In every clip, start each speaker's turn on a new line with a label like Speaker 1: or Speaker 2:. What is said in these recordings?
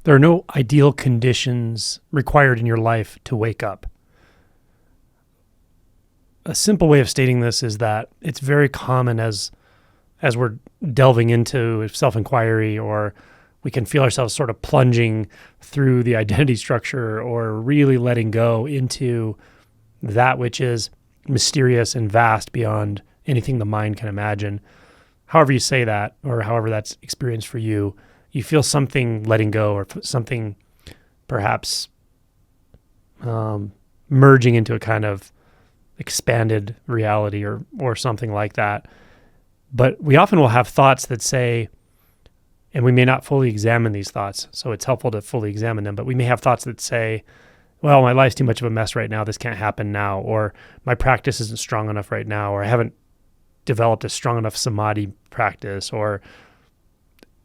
Speaker 1: There are no ideal conditions required in your life to wake up. A simple way of stating this is that it's very common as we're delving into self-inquiry, or we can feel ourselves sort of plunging through the identity structure or really letting go into that which is mysterious and vast beyond anything the mind can imagine. However you say that, or however that's experienced for you, you feel something letting go, or something perhaps merging into a kind of expanded reality, or something like that. But we often will have thoughts that say, and we may not fully examine these thoughts, so it's helpful to fully examine them, but we may have thoughts that say, well, my life's too much of a mess right now, this can't happen now, or my practice isn't strong enough right now, or I haven't developed a strong enough samadhi practice, or,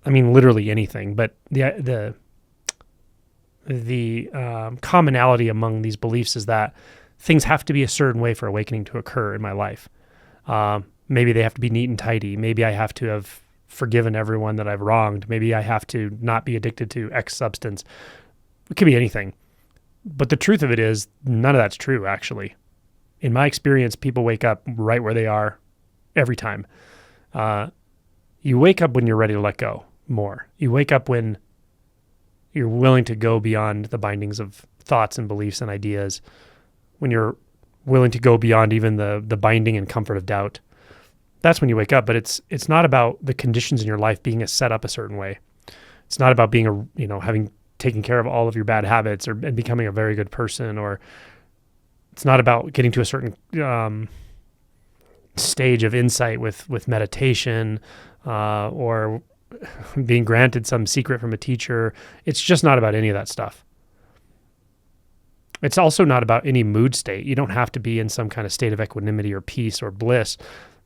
Speaker 1: I mean, literally anything. But the commonality among these beliefs is that things have to be a certain way for awakening to occur in my life. Maybe they have to be neat and tidy. Maybe I have to have forgiven everyone that I've wronged. Maybe I have to not be addicted to X substance. It could be anything. But the truth of it is, none of that's true, actually. In my experience, people wake up right where they are every time. You wake up when you're ready to let go more. You wake up when you're willing to go beyond the bindings of thoughts and beliefs and ideas, when you're willing to go beyond even the binding and comfort of doubt. That's when you wake up. But it's not about the conditions in your life being set up a certain way. It's not about being having taken care of all of your bad habits, and becoming a very good person, or it's not about getting to a certain stage of insight with meditation, or being granted some secret from a teacher. It's just not about any of that stuff. It's also not about any mood state. You don't have to be in some kind of state of equanimity or peace or bliss.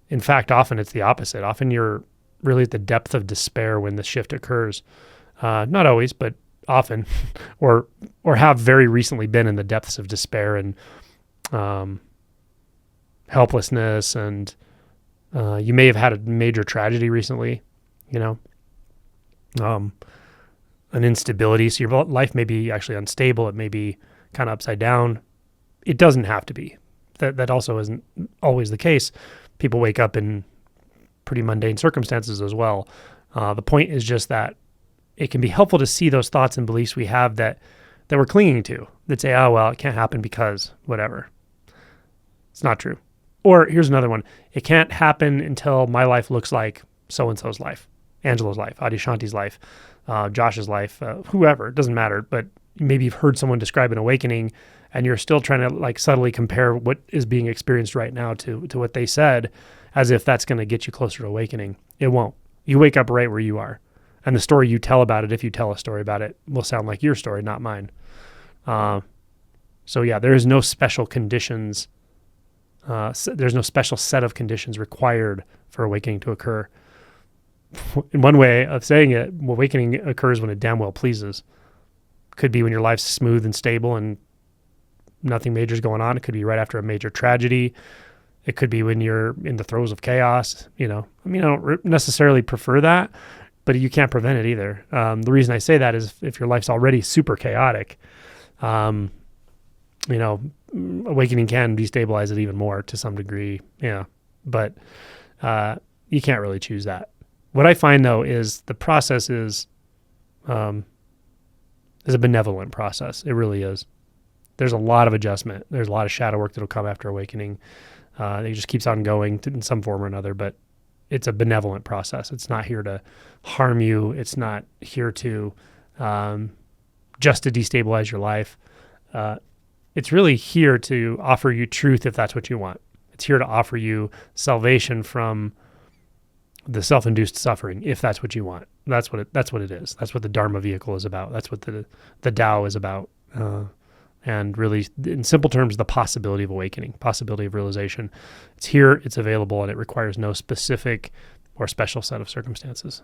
Speaker 1: In fact, often it's the opposite. Often you're really at the depth of despair when the shift occurs. Not always, but often, or have very recently been in the depths of despair and helplessness, and you may have had a major tragedy recently, an instability. So your life may be actually unstable. It may be kind of upside down. It doesn't have to be. That also isn't always the case. People wake up in pretty mundane circumstances as well. The point is just that it can be helpful to see those thoughts and beliefs we have that we're clinging to, that say, oh, well, it can't happen because whatever. It's not true. Or here's another one. It can't happen until my life looks like so-and-so's life, Angelo's life, Adyashanti's life, Josh's life, whoever. It doesn't matter. But maybe you've heard someone describe an awakening, and you're still trying to subtly compare what is being experienced right now to what they said, as if that's going to get you closer to awakening. It won't. You wake up right where you are. And the story you tell about it, if you tell a story about it, will sound like your story, not mine. So yeah, there is no special conditions. There's no special set of conditions required for awakening to occur. In one way of saying it, awakening occurs when it damn well pleases. Could be when your life's smooth and stable and nothing major is going on. It could be right after a major tragedy. It could be when you're in the throes of chaos. I don't necessarily prefer that, but you can't prevent it either. The reason I say that is if your life's already super chaotic, awakening can destabilize it even more to some degree. Yeah, but you can't really choose that. What I find though is the process is a benevolent process. It really is. There's a lot of adjustment. There's a lot of shadow work that'll come after awakening. It just keeps on going in some form or another, but it's a benevolent process. It's not here to harm you. It's not here to just to destabilize your life. It's really here to offer you truth if that's what you want. It's here to offer you salvation from the self-induced suffering if that's what you want. That's what it is. That's what the Dharma vehicle is about. That's what the Tao is about. And really, in simple terms, the possibility of awakening, possibility of realization. It's here, it's available, and it requires no specific or special set of circumstances.